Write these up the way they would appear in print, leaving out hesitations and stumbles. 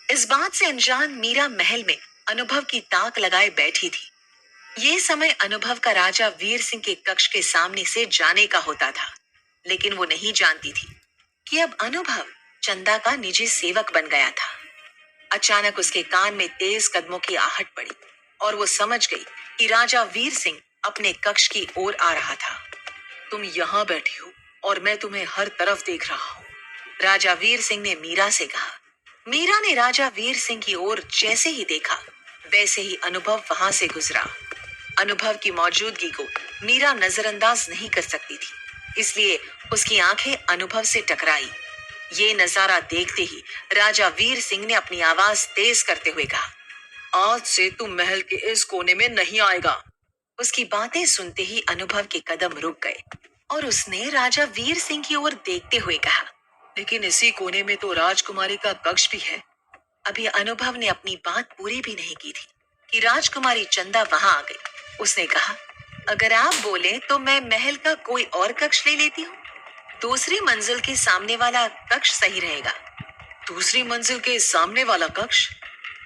इस बात से अनजान मीरा महल में अनुभव की ताक लगाए बैठी थी। ये समय अनुभव का राजा वीर सिंह के कक्ष के सामने से जाने का होता था, लेकिन वो नहीं जानती थी कि अब अनुभव चंदा का निजी सेवक बन गया था। अचानक उसके कान में तेज कदमों की आहट पड़ी और वो समझ गई कि राजा वीर सिंह अपने कक्ष की ओर आ रहा था। तुम यहाँ बैठी हो और मैं तुम्हें हर तरफ देख रहा हूँ, राजा वीर सिंह ने मीरा से कहा। मीरा ने राजा वीर सिंह की ओर जैसे ही देखा, वैसे ही अनुभव वहां से गुजरा। अनुभव की मौजूदगी को मीरा नजरअंदाज नहीं कर सकती थी, इसलिए उसकी आंखें अनुभव से टकराई। ये नजारा देखते ही राजा वीर सिंह ने अपनी आवाज तेज करते हुए कहा, आज से तू महल के इस कोने में नहीं आएगा। उसकी बातें सुनते ही अनुभव के कदम रुक गए और उसने राजा वीर सिंह की ओर देखते हुए कहा, लेकिन इसी कोने में तो राजकुमारी का कक्ष भी है। अभी अनुभव ने अपनी बात पूरी भी नहीं की थी कि राजकुमारी चंदा वहां आ गई। उसने कहा, अगर आप बोले तो मैं महल का कोई और कक्ष ले लेती हूँ। दूसरी मंजिल के सामने वाला कक्ष सही रहेगा। दूसरी मंजिल के सामने वाला कक्ष?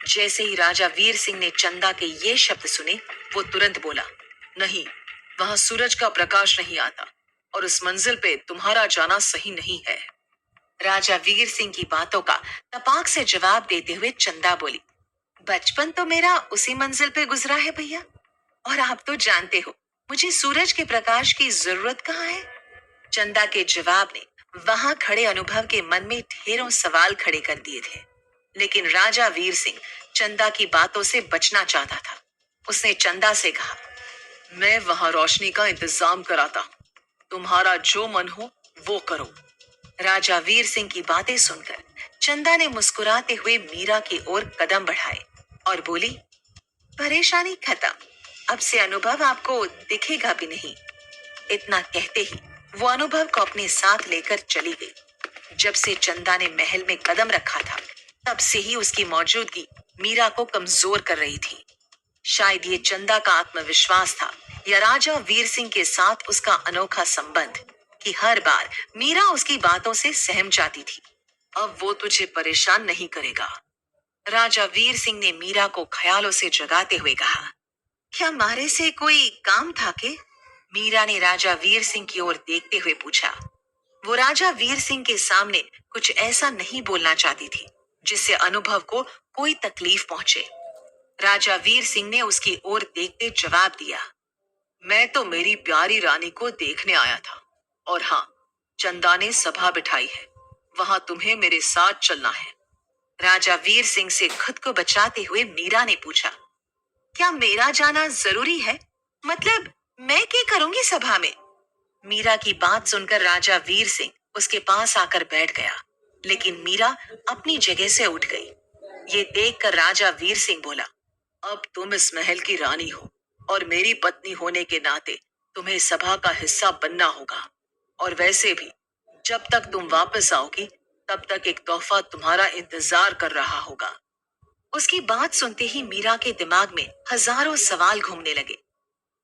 जैसे ही राजा वीर सिंह ने चंदा के ये शब्द सुने, वो तुरंत बोला, नहीं, वहां सूरज का प्रकाश नहीं आता और उस मंजिल पे तुम्हारा जाना सही नहीं है। राजा वीर सिंह की बातों का तपाक से जवाब देते हुए चंदा बोली, बचपन तो मेरा उसी मंजिल पे गुजरा है भैया, और आप तो जानते हो मुझे सूरज के प्रकाश की जरूरत कहाँ है। चंदा के जवाब ने वहां खड़े अनुभव के मन में ढेरों सवाल खड़े कर दिए थे, लेकिन राजा वीर सिंह चंदा की बातों से बचना चाहता था। उसने चंदा से कहा, मैं वहां रोशनी का इंतजाम कराता हूं, तुम्हारा जो मन हो वो करो। राजा वीर सिंह की बातें सुनकर चंदा ने मुस्कुराते हुए मीरा की ओर कदम बढ़ाए और बोली, परेशानी खत्म, अब से अनुभव आपको दिखेगा भी नहीं। इतना कहते ही वो अनुभव को अपने साथ लेकर चली गई। जब से चंदा ने महल में कदम रखा था, तब से ही उसकी मौजूदगी मीरा को कमजोर कर रही थी। शायद ये चंदा का आत्मविश्वास था या राजा वीर सिंह के साथ उसका अनोखा संबंध कि हर बार मीरा उसकी बातों से सहम जाती थी। अब वो तुझे परेशान नहीं करेगा, राजा वीर सिंह ने मीरा को ख्यालों से जगाते हुए कहा। क्या मारे से कोई काम था के? मीरा ने राजा वीर सिंह की ओर देखते हुए पूछा। वो राजा वीर सिंह के सामने कुछ ऐसा नहीं बोलना चाहती थी जिससे अनुभव को कोई तकलीफ पहुंचे। राजा वीर सिंह ने उसकी ओर देखते जवाब दिया, मैं तो मेरी प्यारी रानी को देखने आया था, और हाँ, चंदा ने सभा बिठाई है, वहां तुम्हें मेरे साथ चलना है। राजा वीर सिंह से खुद को बचाते हुए मीरा ने पूछा, क्या मेरा जाना जरूरी है? मतलब मैं क्या करूंगी सभा में? मीरा की बात सुनकर राजा वीर सिंह उसके पास आकर बैठ गया, लेकिन मीरा अपनी जगह से उठ गई। ये देखकर राजा वीर सिंह बोला, अब तुम इस महल की रानी हो और मेरी पत्नी होने के नाते तुम्हें सभा का हिस्सा बनना होगा, और वैसे भी जब तक तुम वापस आओगी तब तक एक तोहफा तुम्हारा इंतजार कर रहा होगा। उसकी बात सुनते ही मीरा के दिमाग में हजारों सवाल घूमने लगे।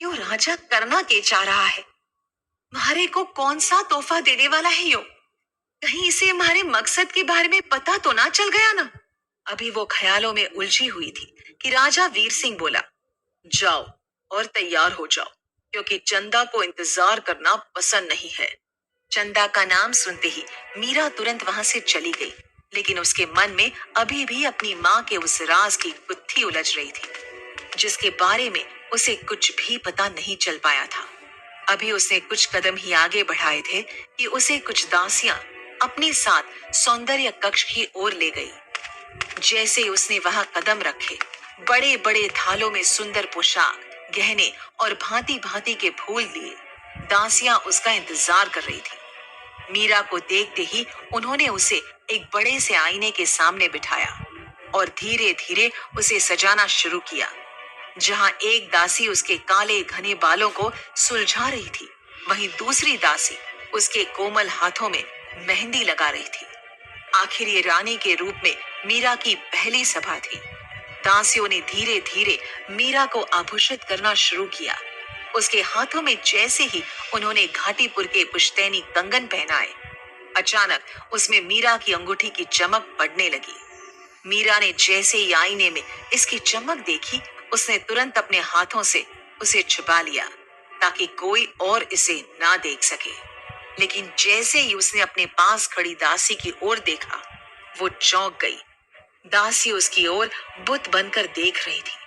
यो राजा करना क्या चाह रहा है? म्हारे को कौन सा तोहफा देने वाला है यो? कहीं इसे हमारे मकसद के बारे में पता तो ना चल गया ना? अभी वो ख्यालों में उलझी हुई थी कि राजा वीर सिंह बोला, जाओ और तैयार हो जाओ, क्योंकि चंदा को इंतजार करना पसंद नहीं है। चंदा का नाम सुनते ही मीरा तुरंत वहां से चली गई, लेकिन उसके मन में अभी भी अपनी माँ के उस राज की गुत्थी उलझ रही थी, जिसके बारे में उसे कुछ भी पता नहीं चल पाया था। अभी उसने कुछ कदम ही आगे बढ़ाए थे कि उसे कुछ दासियां अपने साथ सौंदर्य कक्ष की ओर ले गई। जैसे उसने वहां कदम रखे, बड़े बड़े थालों में सुंदर पोशाक, गहने और भांति भांति के फूल लिए दासियां उसका इंतजार कर रही थी। मीरा को देखते ही उन्होंने उसे एक बड़े से आईने के सामने बिठाया और धीरे धीरे उसे सजाना शुरू किया। जहां एक दासी उसके काले घने बालों को सुलझा रही थी, वहीं दूसरी दासी उसके कोमल हाथों में मेहंदी लगा रही थी। आखिर ये रानी के रूप में मीरा की पहली सभा थी। दासियों ने धीरे धीरे मीरा को आभूषित करना शुरू किया। उसके हाथों में जैसे ही उन्होंने घाटीपुर के पुश्तैनी कंगन पहनाए, अचानक उसमें मीरा की अंगूठी की चमक बढ़ने लगी। मीरा ने जैसे ही आईने में इसकी चमक देखी, उसने तुरंत अपने हाथों से उसे छुपा लिया ताकि कोई और इसे ना देख सके। लेकिन जैसे ही उसने अपने पास खड़ी दासी की ओर देखा, वो चौंक गई। दासी उसकी ओर बुत बनकर देख रही थी।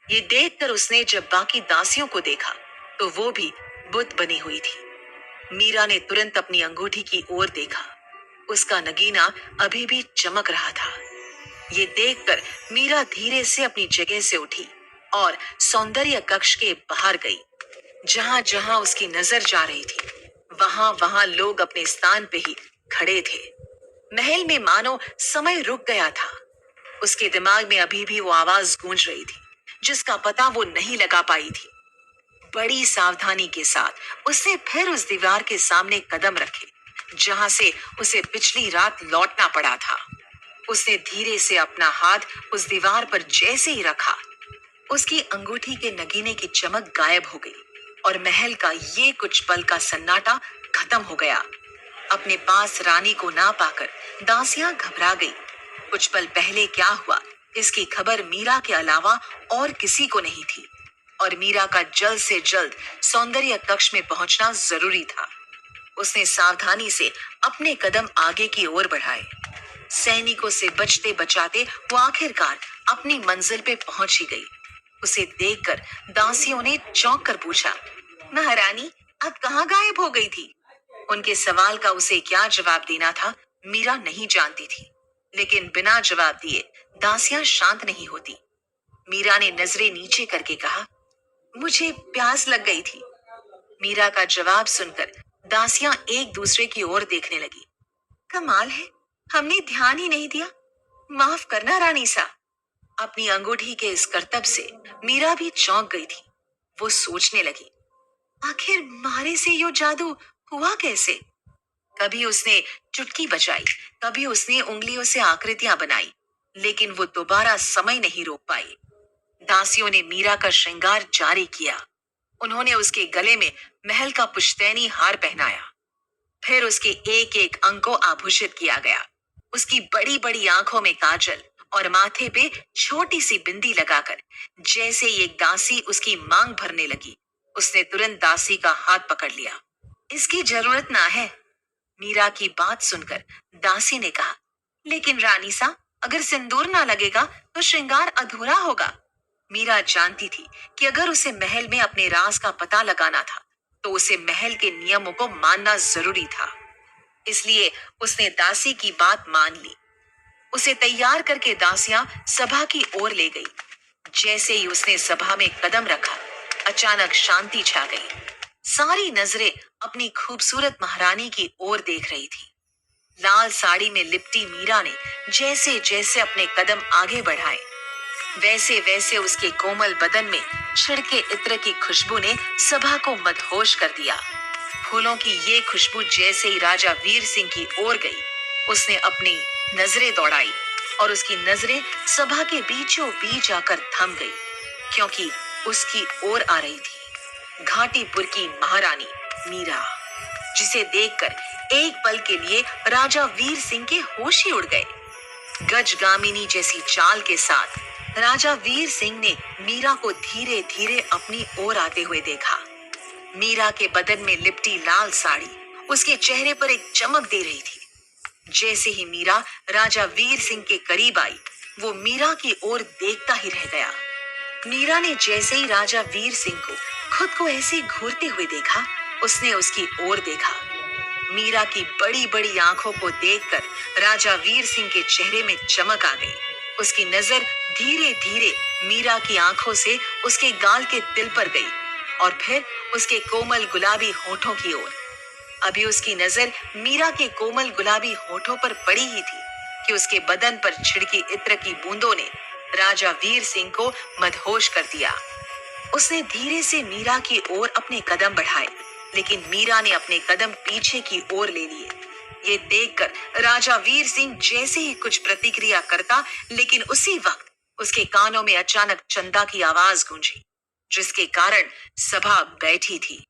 ये देखकर उसने जब बाकी दासियों को देखा तो वो भी बुत बनी हुई थी। मीरा ने तुरंत अपनी अंगूठी की ओर देखा। उसका नगीना अभी भी चमक रहा था। ये देखकर मीरा धीरे से अपनी जगह से उठी और सौंदर्य कक्ष के बाहर गई। जहां जहां उसकी नजर जा रही थी, वहां वहां लोग अपने स्थान पे ही खड़े थे। महल में मानो समय रुक गया था। उसके दिमाग में अभी भी वो आवाज गूंज रही थी जिसका पता वो नहीं लगा पाई थी। बड़ी सावधानी के साथ उसने फिर उस दीवार के सामने कदम रखे जहां से उसे पिछली रात लौटना पड़ा था। उसने धीरे से अपना हाथ उस दीवार पर जैसे ही रखा, उसकी अंगूठी के नगीने की चमक गायब हो गई और महल का ये कुछ पल का सन्नाटा खत्म हो गया। अपने पास रानी को ना पाकर दासियां घबरा गई। कुछ पल पहले क्या हुआ, इसकी खबर मीरा के अलावा और किसी को नहीं थी और मीरा का जल्द से जल्द सौंदर्य कक्ष में पहुंचना जरूरी था। उसने सावधानी से अपने कदम आगे की ओर बढ़ाए। सैनिकों से बचते बचाते वो आखिरकार अपनी मंजिल पे पहुंच ही गई। उसे देखकर दासियों ने चौंक कर पूछा, महारानी आप कहाँ गायब हो गई थी? उनके सवाल का उसे क्या जवाब देना था, मीरा नहीं जानती थी। लेकिन बिना जवाब दिए दासियां शांत नहीं होती। मीरा ने नजरें नीचे करके कहा, मुझे प्यास लग गई थी। मीरा का जवाब सुनकर दासियां एक दूसरे की ओर देखने लगी। कमाल है, हमने ध्यान ही नहीं दिया। माफ करना रानी सा। अपनी अंगूठी के इस करतब से मीरा भी चौंक गई थी। वो सोचने लगी, आखिर मारे से यो जादू हुआ कैसे? कभी उसने चुटकी बजाई, कभी उसने उंगलियों से आकृतियां बनाई, लेकिन वो दोबारा समय नहीं रोक पाई। दासियों ने मीरा का श्रृंगार जारी किया। उन्होंने उसके गले में महल का पुश्तैनी हार पहनाया। फिर उसके एक एक अंग को आभूषित किया गया। उसकी बड़ी बड़ी आंखों में काजल और माथे पे छोटी सी बिंदी लगाकर जैसे ही एक दासी उसकी मांग भरने लगी, उसने तुरंत दासी का हाथ पकड़ लिया। इसकी जरूरत ना है। मीरा की बात सुनकर दासी ने कहा, लेकिन रानी सा, अगर सिंदूर ना लगेगा तो श्रृंगार अधूरा होगा। मीरा जानती थी कि अगर उसे महल में अपने राज का पता लगाना था तो उसे महल के नियमों को मानना जरूरी था। इसलिए उसने दासी की बात मान ली। उसे तैयार करके दासियां सभा की ओर ले गई। जैसे ही उसने सभा में कदम रखा, अचानक शांति छा गई। सारी नजरें अपनी खूबसूरत महारानी की ओर देख रही थी। लाल साड़ी में लिपटी मीरा ने जैसे जैसे अपने कदम आगे बढ़ाए, वैसे वैसे उसके कोमल बदन में छिड़के इत्र की खुशबू ने सभा को मदहोश कर दिया। फूलों की ये खुशबू जैसे ही राजा वीर सिंह की ओर गई, उसने अपनी नजरें दौड़ाई और उसकी नजरें सभा के बीचों बीच आकर थम गई, क्योंकि उसकी ओर आ रही थी घाटीपुर की महारानी मीरा, जिसे देखकर एक पल के लिए राजा वीर सिंह के होश ही उड़ गए। गजगामिनी जैसी चाल के साथ राजा वीर सिंह ने मीरा को धीरे धीरे अपनी ओर आते हुए देखा। मीरा के बदन में लिपटी लाल साड़ी उसके चेहरे पर एक चमक दे रही थी। जैसे ही मीरा राजा वीर सिंह के करीब आई, वो मीरा की ओर देखता ही रह गया। मीरा ने जैसे ही राजा वीर सिंह को खुद को ऐसे घूरते हुए देखा, उसने उसकी ओर देखा। मीरा की बड़ी बड़ी आंखों को देखकर राजा वीर सिंह के चेहरे में चमक आ गई। उसकी नजर धीरे धीरे मीरा की आंखों से उसके गाल के तिल पर गई और फिर उसके कोमल गुलाबी होठों की ओर। अभी उसकी नजर मीरा के कोमल गुलाबी होठों पर पड़ी ही थी कि उसके बदन पर छिड़की इत्र की बूंदों ने राजा वीर सिंह को मदहोश कर दिया। उसने धीरे से मीरा की ओर अपने कदम बढ़ाए, लेकिन मीरा ने अपने कदम पीछे की ओर ले लिए। ये देखकर राजा वीर सिंह जैसे ही कुछ प्रतिक्रिया करता, लेकिन उसी वक्त उसके कानों में अचानक चंदा की आवाज गूंजी, जिसके कारण सभा बैठी थी।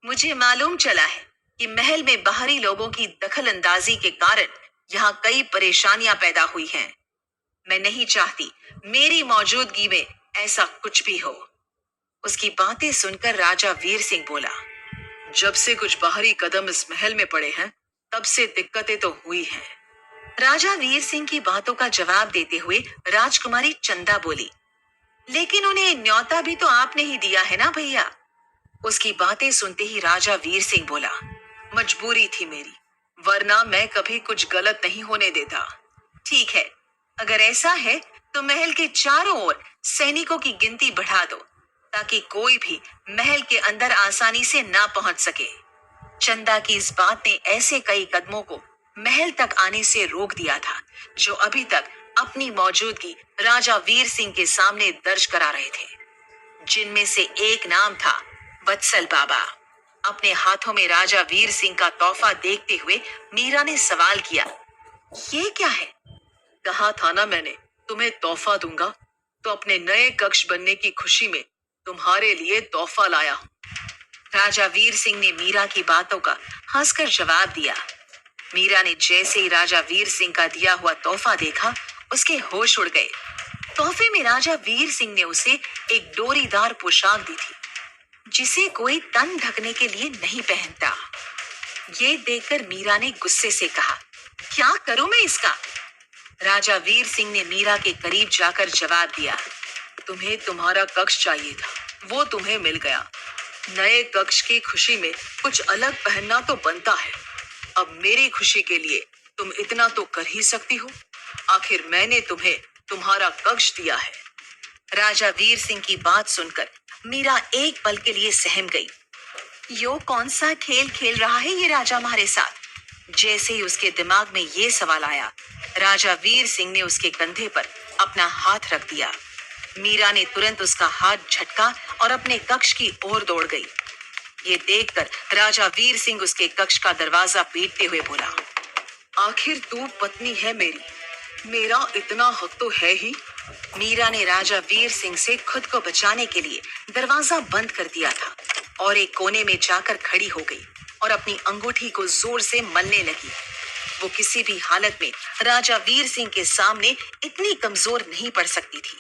मुझे मालूम चला है कि महल में बाहरी लोगों की दखल अंदाजी के कारण यहाँ कई परेशानियां पैदा हुई हैं। मैं नहीं चाहती मेरी मौजूदगी में ऐसा कुछ भी हो। उसकी बातें सुनकर राजा वीर सिंह बोला, जब से कुछ बाहरी कदम इस महल में पड़े हैं, तब से दिक्कतें तो हुई हैं। राजा वीर सिंह की बातों का जवाब देते हुए राजकुमारी चंदा बोली, लेकिन उन्हें न्योता भी तो आपने ही दिया है ना भैया। उसकी बातें सुनते ही राजा वीर सिंह बोला, मजबूरी थी मेरी, वरना मैं कभी कुछ गलत नहीं होने देता। ठीक है, अगर ऐसा है तो महल के चारों ओर सैनिकों की गिनती बढ़ा दो, ताकि कोई भी महल के अंदर आसानी से ना पहुंच सके। चंदा की इस बात ने ऐसे कई कदमों को महल तक आने से रोक दिया था, जो अभी तक अपनी मौजूदगी राजा वीर सिंह के सामने दर्ज करा रहे थे, जिनमें से एक नाम था वत्सल बाबा। अपने हाथों में राजा वीर सिंह का तोहफा देखते हुए मीरा ने सवाल किया, ये क्या है? कहा था ना मैंने, तुम्हें तोहफा दूंगा, तो अपने नए कक्ष बनने की खुशी में तुम्हारे लिए तोहफा लाया हूं। राजा वीर सिंह ने मीरा की बातों का हंसकर जवाब दिया। मीरा ने जैसे ही राजा वीर सिंह का दिया हुआ तोहफा देखा, उसके होश उड़ गए। तोहफे में राजा वीर सिंह ने उसे एक डोरीदार पोशाक दी थी, जिसे कोई तन ढकने के लिए नहीं पहनता। ये देखकर मीरा ने गुस्से से कहा, क्या करूं मैं इसका? राजा वीर सिंह ने मीरा के करीब जाकर जवाब दिया, तुम्हें तुम्हारा कक्ष चाहिए था, वो तुम्हें मिल गया। नए कक्ष की खुशी में कुछ अलग पहनना तो बनता है। अब मेरी खुशी के लिए तुम इतना तो कर ही सकती हो। आखिर मैंने तुम्हें तुम्हारा कक्ष दिया है। राजा वीर सिंह की बात सुनकर मीरा एक पल के लिए सहम गई। यो कौन सा खेल खेल रहा है ये राजा हमारे साथ? जैसे ही उसके दिमाग में ये सवाल आया, राजा वीर सिंह ने उसके कंधे पर अपना हाथ रख दिया। मीरा ने तुरंत उसका हाथ झटका और अपने कक्ष की ओर दौड़ गई। ये देखकर राजा वीर सिंह उसके कक्ष का दरवाजा पीटते हुए बोला, आखिर तू पत्नी है मेरी, मेरा इतना हक तो है ही। मीरा ने राजा वीर सिंह से खुद को बचाने के लिए दरवाजा बंद कर दिया था और एक कोने में जाकर खड़ी हो गई और अपनी अंगूठी को जोर से मलने लगी। वो किसी भी हालत में राजा वीर सिंह के सामने इतनी कमजोर नहीं पड़ सकती थी।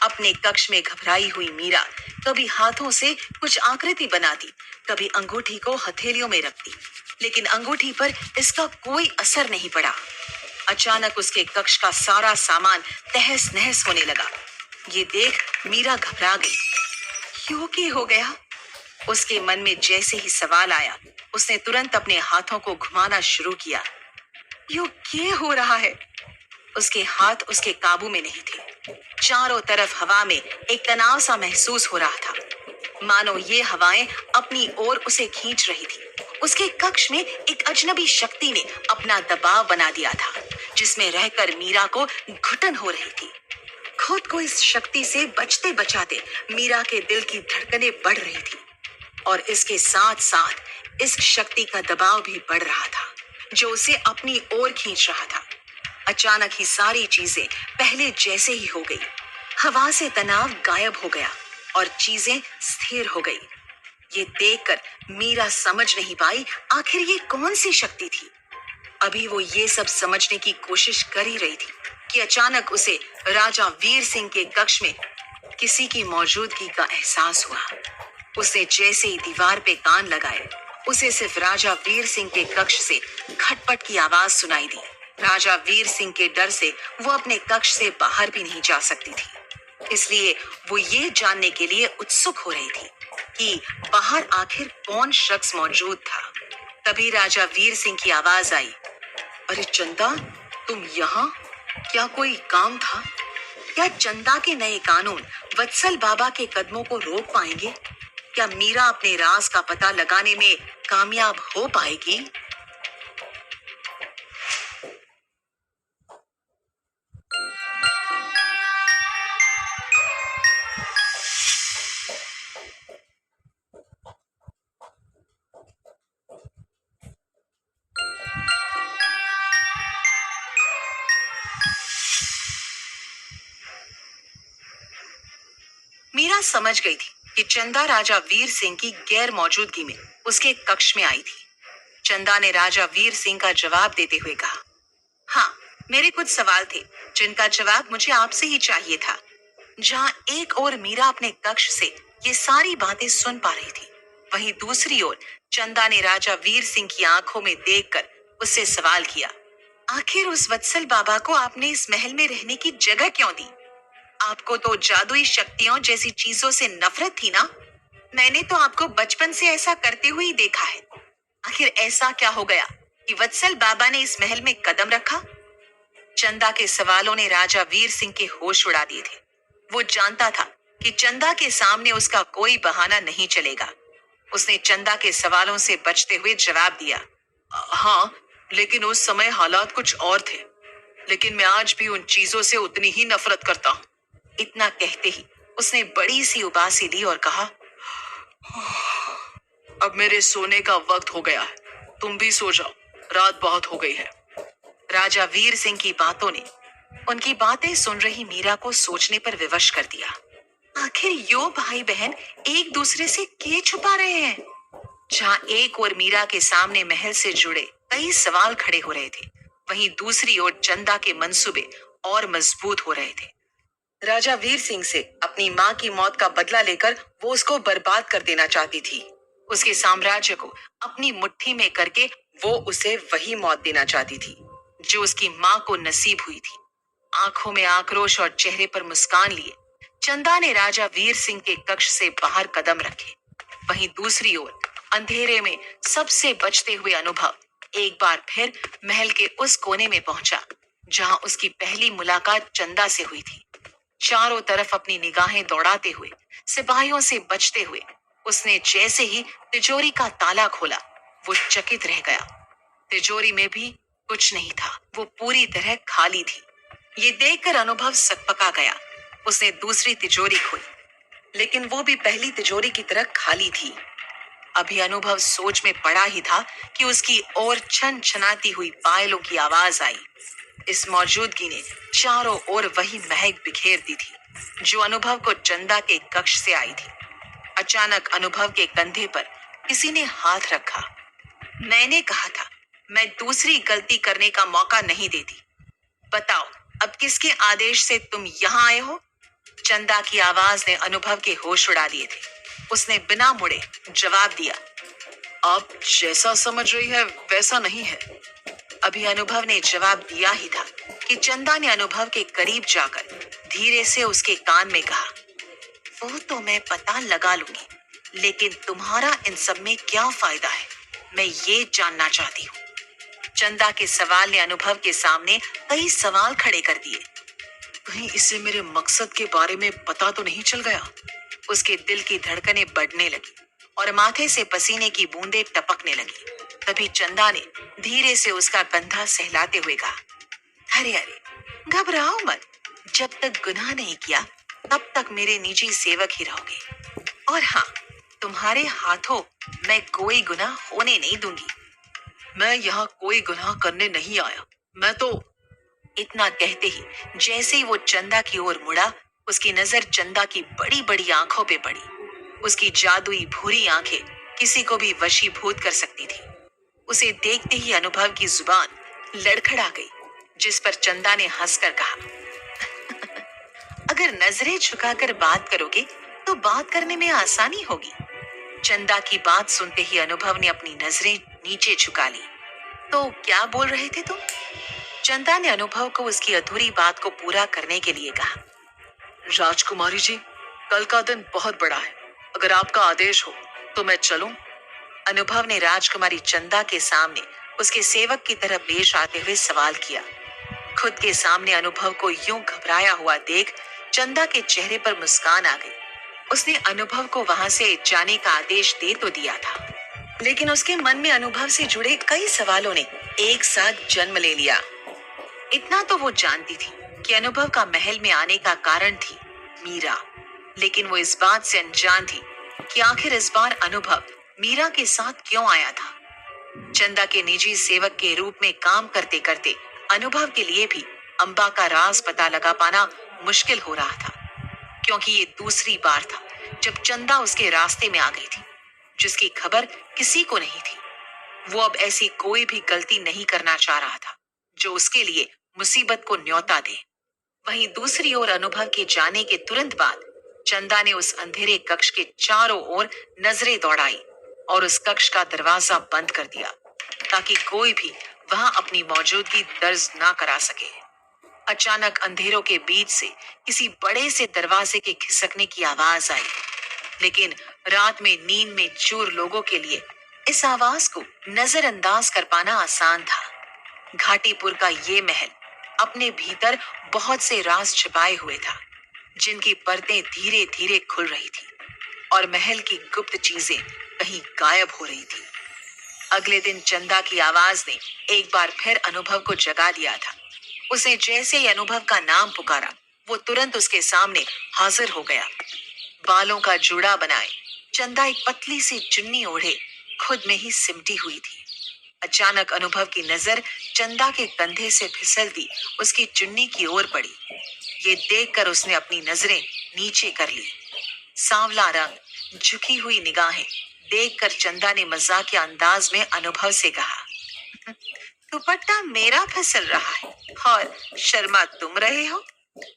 अपने कक्ष में घबराई हुई मीरा कभी हाथों से कुछ आकृति बनाती, कभी अंगूठी को हथेलियों में रखती, लेकिन अंगूठी पर इसका कोई असर नहीं पड़ा। अचानक उसके कक्ष का सारा सामान तहस नहस होने लगा। ये देख मीरा घबरा गई। क्यों की हो गया? उसके मन में जैसे ही सवाल आया, उसने तुरंत अपने हाथों को घुमाना शुरू किया। यो क्या हो रहा है? उसके हाथ उसके काबू में नहीं थे। चारों तरफ हवा में एक तनाव सा महसूस हो रहा था, मानो ये हवाएं अपनी ओर उसे खींच रही थी। उसके कक्ष में एक अजनबी शक्ति ने अपना दबाव बना दिया था, जिसमें रहकर मीरा को घुटन हो रही थी। खुद को इस शक्ति से बचते बचाते मीरा के दिल की धड़कनें बढ़ रही थी और इसके साथ साथ इस शक्ति का दबाव भी बढ़ रहा था, जो उसे अपनी ओर खींच रहा था। अचानक ही सारी चीजें पहले जैसे ही हो गई। हवा से तनाव गायब हो गया और चीजें स्थिर हो गई। ये देखकर मीरा समझ नहीं पाई आखिर ये कौन सी शक्ति थी। अभी वो ये सब समझने की कोशिश कर ही रही थी कि अचानक उसे राजा वीर सिंह के कक्ष में किसी की मौजूदगी का एहसास हुआ। उसने जैसे ही दीवार पे कान लगाए, उसे सिर्फ राजा वीर सिंह के कक्ष से खटपट की आवाज सुनाई दी। राजा वीर सिंह के डर से वो अपने कक्ष से बाहर भी नहीं जा सकती थी, इसलिए वो ये जानने के लिए उत्सुक हो रही थी कि बाहर आखिर कौन शख्स मौजूद था। तभी राजा वीर सिंह की आवाज आई, अरे चंदा, तुम यहाँ? क्या कोई काम था? क्या चंदा के नए कानून वत्सल बाबा के कदमों को रोक पाएंगे? क्या मीरा अपने राज का पता लगाने में कामयाब हो पाएगी? मीरा समझ गई थी कि चंदा राजा वीर सिंह की गैर मौजूदगी में उसके कक्ष में आई थी। चंदा ने राजा वीर सिंह का जवाब देते हुए कहा, हाँ, मेरे कुछ सवाल थे जिनका जवाब मुझे आपसे ही चाहिए था। जहां एक ओर मीरा अपने कक्ष से ये सारी बातें सुन पा रही थी, वहीं दूसरी ओर चंदा ने राजा वीर सिंह की आंखों में देखकर उससे सवाल किया, आखिर उस वत्सल बाबा को आपने इस महल में रहने की जगह क्यों दी? आपको तो जादुई शक्तियों जैसी चीजों से नफरत थी ना? मैंने तो आपको बचपन से ऐसा करते हुए ही देखा है। आखिर ऐसा क्या हो गया कि वत्सल बाबा ने इस महल में कदम रखा? चंदा के सवालों ने राजा वीर सिंह के होश उड़ा दिए थे। वो जानता था कि चंदा के सामने उसका कोई बहाना नहीं चलेगा। उसने चंदा के सवालों से बचते हुए जवाब दिया, हाँ, लेकिन उस समय हालात कुछ और थे। लेकिन मैं आज भी उन चीजों से उतनी ही नफरत करता हूँ। इतना कहते ही उसने बड़ी सी उबासी ली और कहा, अब मेरे सोने का वक्त हो गया है, तुम भी सो जाओ, रात बहुत हो गई है। राजा वीर सिंह की बातों ने उनकी बातें सुन रही मीरा को सोचने पर विवश कर दिया। आखिर यो भाई बहन एक दूसरे से क्या छुपा रहे हैं? जहां एक और मीरा के सामने महल से जुड़े कई सवाल खड़े हो रहे थे, वहीं दूसरी ओर चंदा के मंसूबे और मजबूत हो रहे थे। राजा वीर सिंह से अपनी मां की मौत का बदला लेकर वो उसको बर्बाद कर देना चाहती थी। उसके साम्राज्य को अपनी मुट्ठी में करके वो उसे वही मौत देना चाहती थी जो उसकी मां को नसीब हुई थी। आंखों में आक्रोश और चेहरे पर मुस्कान लिए चंदा ने राजा वीर सिंह के कक्ष से बाहर कदम रखे। वहीं दूसरी ओर अंधेरे में सबसे बचते हुए अनुभव एक बार फिर महल के उस कोने में पहुंचा जहां उसकी पहली मुलाकात चंदा से हुई थी। चारों तरफ अपनी निगाहें दौड़ाते हुए, सिपाहियों से बचते हुए उसने जैसे ही तिजोरी का ताला खोला, वो चकित रह गया। तिजोरी में भी कुछ नहीं था, वो पूरी तरह खाली थी। ये देखकर अनुभव सकपका गया। उसने दूसरी तिजोरी खोली, लेकिन वो भी पहली तिजोरी की तरह खाली थी। अभी अनुभव सोच में पड़ा ही था कि उसकी ओर छन छनाती हुई पायलों की आवाज आई। इस मौजूदगी ने चारों ओर वही महक बिखेर दी थी जो अनुभव को चंदा के कक्ष से आई थी। अचानक अनुभव के कंधे पर किसी ने हाथ रखा। मैंने कहा था, मैं दूसरी गलती करने का मौका नहीं देती। बताओ, अब किसके आदेश से तुम यहाँ आए हो? चंदा की आवाज ने अनुभव के होश उड़ा दिए थे। उसने बिना मुड़े जवाब दिया, आप जैसा समझ रही है वैसा नहीं है। अभी अनुभव ने जवाब दिया ही था कि चंदा ने अनुभव के करीब जाकर धीरे से उसके कान में कहा, वो तो मैं पता लगा लूंगी, लेकिन तुम्हारा इन सब में क्या फायदा है, मैं ये जानना चाहती हूँ। चंदा के सवाल ने अनुभव के सामने कई सवाल खड़े कर दिए। कहीं इसे मेरे मकसद के बारे में पता तो नहीं चल गया? उसके दिल की धड़कनें बढ़ने लगी और माथे से पसीने की बूंदें टपकने लगी। तभी चंदा ने धीरे से उसका कंधा सहलाते हुए कहा, अरे अरे, घबराओ मत। जब तक गुनाह नहीं किया तब तक मेरे निजी सेवक ही रहोगे। और हाँ, तुम्हारे हाथों मैं कोई गुनाह होने नहीं दूंगी। मैं यहाँ कोई गुनाह करने नहीं आया, मैं तो। इतना कहते ही जैसे ही वो चंदा की ओर मुड़ा, उसकी नजर चंदा की बड़ी बड़ी आंखों पे पड़ी। उसकी जादुई भूरी आंखें किसी को भी वशीभूत कर सकती थी। उसे देखते ही अनुभव की जुबान लड़खड़ा गई, जिस पर चंदा ने हंसकर कहा, अगर नजरें झुकाकर बात करोगे तो बात करने में आसानी होगी। चंदा की बात सुनते ही अनुभव ने अपनी नजरें नीचे झुका ली। तो क्या बोल रहे थे तुम? चंदा ने अनुभव को उसकी अधूरी बात को पूरा करने के लिए कहा, राजकुमारी जी, कल का दिन बहुत बड़ा है। अगर आपका आदेश हो तो मैं चलूं? अनुभव ने राजकुमारी चंदा के सामने उसके सेवक की तरह पेश आते हुए सवाल किया। खुद के सामने अनुभव को यूं घबराया हुआ देख चंदा के चेहरे पर मुस्कान आ गई। उसने अनुभव को वहां से जाने का आदेश दे तो दिया था, लेकिन उसके मन में अनुभव से जुड़े कई सवालों ने एक साथ जन्म ले लिया। इतना तो वो जानती थी कि अनुभव का महल में आने का कारण थी मीरा, लेकिन वो इस बात से अनजान थी कि आखिर इस बार अनुभव मीरा के साथ क्यों आया था। चंदा के निजी सेवक के रूप में काम करते करते अनुभव के लिए भी अंबा का राज पता लगा पाना मुश्किल हो रहा था, क्योंकि ये दूसरी बार था जब चंदा उसके रास्ते में आ गई थी, जिसकी खबर किसी को नहीं थी। वो अब ऐसी कोई भी गलती नहीं करना चाह रहा था जो उसके लिए मुसीबत को न्योता दे। वहीं दूसरी ओर अनुभव के जाने के तुरंत बाद चंदा ने उस अंधेरे कक्ष के चारों ओर नजरें दौड़ाई और उस कक्ष का दरवाजा बंद कर दिया ताकि कोई भी वहां अपनी मौजूदगी दर्ज ना करा सके। अचानक अंधेरों के बीच से किसी बड़े से दरवाजे के खिसकने की आवाज आई, लेकिन रात में नींद में चूर लोगों के लिए इस आवाज को नजरअंदाज कर पाना आसान था। घाटीपुर का ये महल अपने भीतर बहुत से राज छिपाए हुए था, जिनकी परतें धीरे धीरे खुल रही थी और महल की गुप्त चीजें कहीं गायब हो रही थी। अगले दिन चंदा की आवाज ने एक बार फिर अनुभव को जगा दिया था। उसने जैसे ही अनुभव का नाम पुकारा, वो तुरंत उसके सामने हाजिर हो गया। बालों का जूड़ा बनाए चंदा एक पतली सी चुन्नी ओढ़े खुद में ही सिमटी हुई थी। अचानक अनुभव की नजर चंदा के कंधे से फिसलती उसकी चुन्नी की ओर पड़ी। ये देखकर उसने अपनी नजरें नीचे कर ली। सांवला रंग, झुकी हुई निगाहें देखकर चंदा ने मजाकिया अंदाज में अनुभव से कहा, दुपट्टा मेरा फिसल रहा है और शर्मा तुम रहे हो।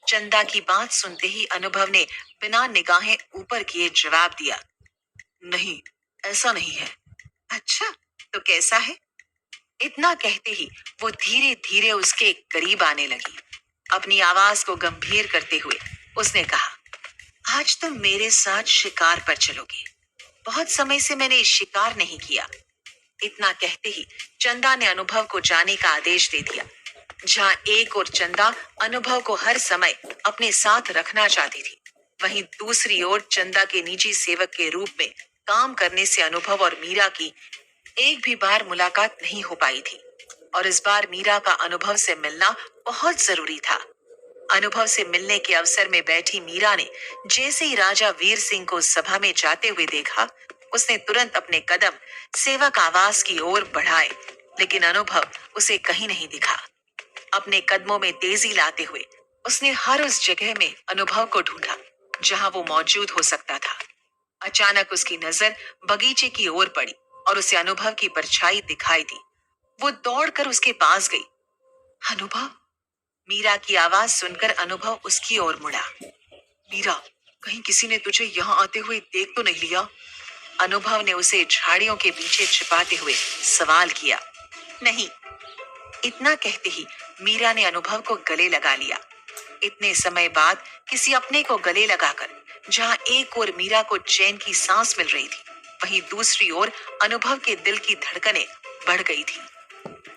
चंदा की बात सुनते ही अनुभव ने बिना निगाहें ऊपर किए जवाब दिया, नहीं, ऐसा नहीं है। अच्छा, तो कैसा है? इतना कहते ही वो धीरे धीरे उसके करीब आने लगी। अपनी आवाज को गंभीर करते हुए उसने कहा, आज तुम मेरे साथ शिकार पर चलोगे। बहुत समय से मैंने शिकार नहीं किया। इतना कहते ही चंदा ने अनुभव को जाने का आदेश दे दिया। जहां एक और चंदा अनुभव को हर समय अपने साथ रखना चाहती थी, वहीं दूसरी ओर चंदा के निजी सेवक के रूप में काम करने से अनुभव और मीरा की एक भी बार मुलाकात नहीं हो पाई थी और इस बार मीरा का अनुभव से मिलना बहुत जरूरी था। अनुभव से मिलने के अवसर में बैठी मीरा ने जैसे ही राजा वीर सिंह को सभा में जाते हुए देखा, उसने तुरंत अपने कदम सेवक आवास की ओर बढ़ाए, लेकिन अनुभव उसे कहीं नहीं दिखा। अपने कदमों में तेजी लाते हुए उसने हर उस जगह में अनुभव को ढूंढा जहां वो मौजूद हो सकता था। अचानक उसकी नजर बगीचे की ओर पड़ी और उसे अनुभव की परछाई दिखाई दी। वो दौड़कर उसके पास गई। अनुभव? मीरा की आवाज सुनकर अनुभव उसकी ओर मुड़ा। मीरा, कहीं किसी ने तुझे यहाँ आते हुए देख तो नहीं लिया? अनुभव ने उसे झाड़ियों के पीछे छिपाते हुए सवाल किया। नहीं। इतना कहते ही मीरा ने अनुभव को गले लगा लिया। इतने समय बाद किसी अपने को गले लगाकर जहां एक ओर मीरा को चैन की सांस मिल रही थी, वहीं दूसरी ओर अनुभव के दिल की धड़कनें बढ़ गई थी,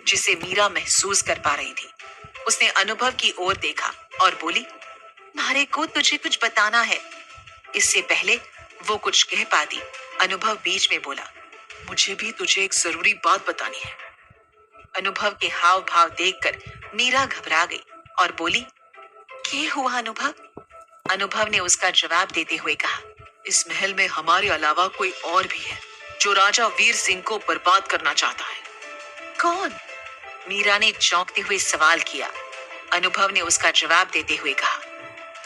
जिसे मीरा महसूस कर पा रही थी। उसने अनुभव की ओर देखा और बोली, मारे को तुझे कुछ बताना है। इससे पहले वो कुछ कह पाती, अनुभव बीच में बोला, मुझे भी तुझे एक जरूरी बात बतानी है। अनुभव के हाव भाव देखकर मीरा घबरा गई और बोली, क्या हुआ अनुभव? अनुभव ने उसका जवाब देते हुए कहा, इस महल में हमारे अलावा कोई और भी है जो राजा वीर सिंह को बर्बाद करना चाहता है। कौन? मीरा ने चौंकते हुए सवाल किया। अनुभव ने उसका जवाब देते हुए कहा,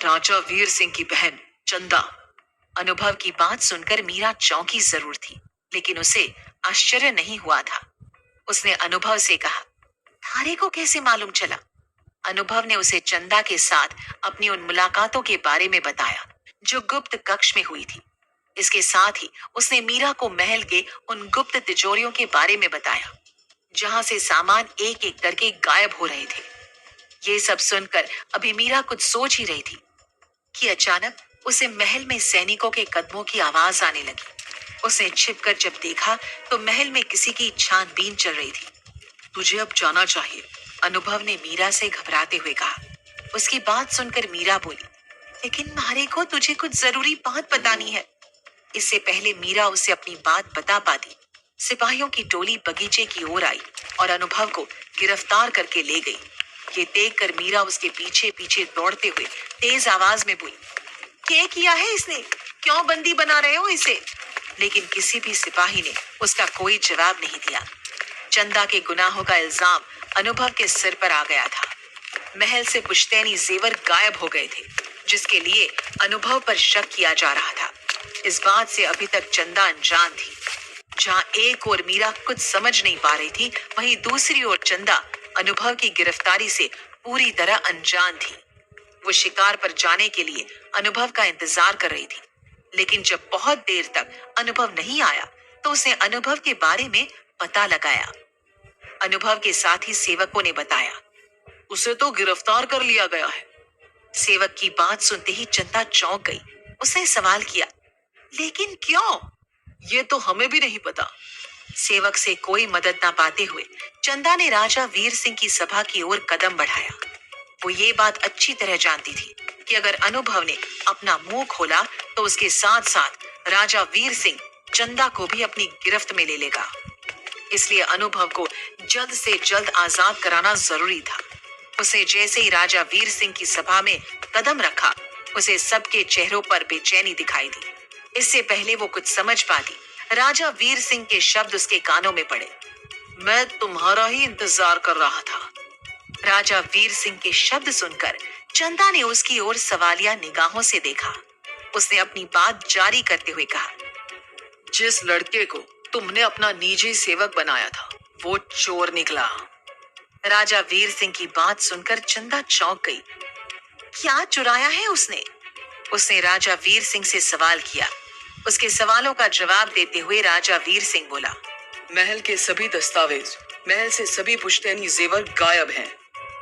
राजा वीर सिंह की बहन चंदा। अनुभव की बात सुनकर मीरा चौंकी जरूर थी, लेकिन उसे आश्चर्य नहीं हुआ था। उसने अनुभव से कहा, थारे को कैसे मालूम चला? अनुभव ने उसे चंदा के साथ अपनी उन मुलाकातों के बारे में बताया जो गुप्त कक्ष में हुई थी। इसके साथ ही उसने मीरा को महल के उन गुप्त तिजोरियों के बारे में बताया जहां से सामान एक एक करके गायब हो रहे थे। ये सब सुनकर अभी मीरा कुछ सोच ही रही थी कि अचानक उसे महल में सैनिकों के कदमों की आवाज आने लगी। उसने छिपकर जब देखा तो महल में किसी की छानबीन चल रही थी। तुझे अब जाना चाहिए, अनुभव ने मीरा से घबराते हुए कहा। उसकी बात सुनकर मीरा बोली, लेकिन मारे को तुझे कुछ जरूरी बात बतानी है। इससे पहले मीरा उसे अपनी बात बता पाती, सिपाहियों की टोली बगीचे की ओर आई और अनुभव को गिरफ्तार करके ले गई। ये देखकर मीरा उसके पीछे पीछे दौड़ते हुए तेज आवाज में बोली, क्या किया है इसने? क्यों बंदी बना रहे हो इसे? लेकिन किसी भी सिपाही ने उसका कोई जवाब नहीं दिया। चंदा के गुनाहों का इल्जाम अनुभव के सिर पर आ गया था। महल से पुश्तैनी जेवर गायब हो गए थे, जिसके लिए अनुभव पर शक किया जा रहा था। इस बात से अभी तक चंदा अनजान थी। जहां एक ओर मीरा कुछ समझ नहीं पा रही थी, वहीं दूसरी ओर चंदा अनुभव की गिरफ्तारी से पूरी तरह अनजान थी। वो शिकार पर जाने के लिए अनुभव का इंतजार कर रही थी। लेकिन जब बहुत देर तक अनुभव नहीं आया तो उसने अनुभव के बारे में पता लगाया। अनुभव के साथी सेवकों ने बताया, उसे तो गिरफ्तार कर लिया गया है। सेवक की बात सुनते ही चंदा चौंक गई। उसने सवाल किया, लेकिन क्यों? ये तो हमें भी नहीं पता। सेवक से कोई मदद ना पाते हुए चंदा ने राजा वीर सिंह की सभा की ओर कदम बढ़ाया। वो ये बात अच्छी तरह जानती थी कि अगर अनुभव ने अपना मुंह खोला तो उसके साथ साथ राजा वीर सिंह चंदा को भी अपनी गिरफ्त में ले लेगा। इसलिए अनुभव को जल्द से जल्द आजाद कराना जरूरी था। उसे जैसे ही राजा वीर सिंह की सभा में कदम रखा, उसे सबके चेहरों पर बेचैनी दिखाई दी। इससे पहले वो कुछ समझ पाती, राजा वीर सिंह के शब्द उसके कानों में पड़े, मैं तुम्हारा ही इंतजार कर रहा था। राजा वीर सिंह के शब्द सुनकर चंदा ने उसकी ओर सवालिया निगाहों से देखा। उसने अपनी बात जारी करते हुए कहा, जिस लड़के को तुमने अपना निजी सेवक बनाया था वो चोर निकला। राजा वीर सिंह की बात सुनकर चंदा चौंक गई। क्या चुराया है उसने? उसने राजा वीर सिंह से सवाल किया। उसके सवालों का जवाब देते हुए राजा वीर सिंह बोला, महल के सभी दस्तावेज, महल से सभी पुश्तैनी जेवर गायब हैं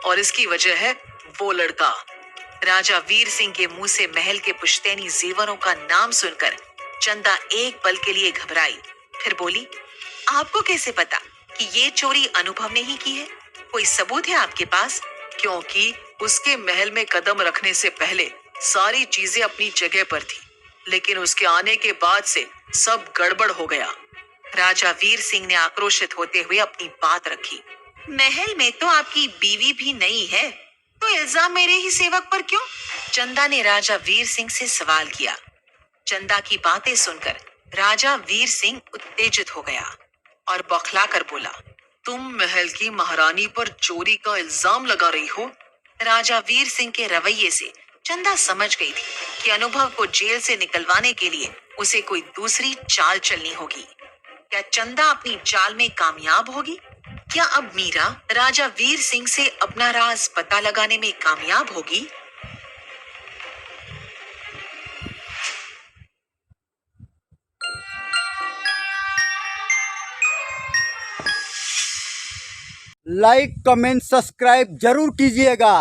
और इसकी वजह है वो लड़का। राजा वीर सिंह के मुंह से महल के पुश्तैनी जेवरों का नाम सुनकर चंदा एक पल के लिए घबराई। फिर बोली, आपको कैसे पता कि ये चोरी अनुभव ने ही की है? कोई सबूत है आपके पास? क्योंकि उसके महल में कदम रखने से पहले सारी चीजें अपनी जगह पर थी, लेकिन उसके आने के बाद से सब गड़बड़ हो गया। राजा वीर सिंह ने आक्रोशित होते हुए अपनी बात रखी। महल में तो आपकी बीवी भी नहीं है, तो इल्जाम मेरे ही सेवक पर क्यों? चंदा ने राजा वीर सिंह से सवाल किया। चंदा की बातें सुनकर राजा वीर सिंह उत्तेजित हो गया और बौखलाकर बोला, तुम महल की महारानी पर चोरी का इल्जाम लगा रही हो? राजा वीर सिंह के रवैये से चंदा समझ गई थी कि अनुभव को जेल से निकलवाने के लिए उसे कोई दूसरी चाल चलनी होगी। क्या चंदा अपनी चाल में कामयाब होगी? क्या अब मीरा राजा वीर सिंह से अपना राज पता लगाने में कामयाब होगी? लाइक कमेंट सब्सक्राइब जरूर कीजिएगा।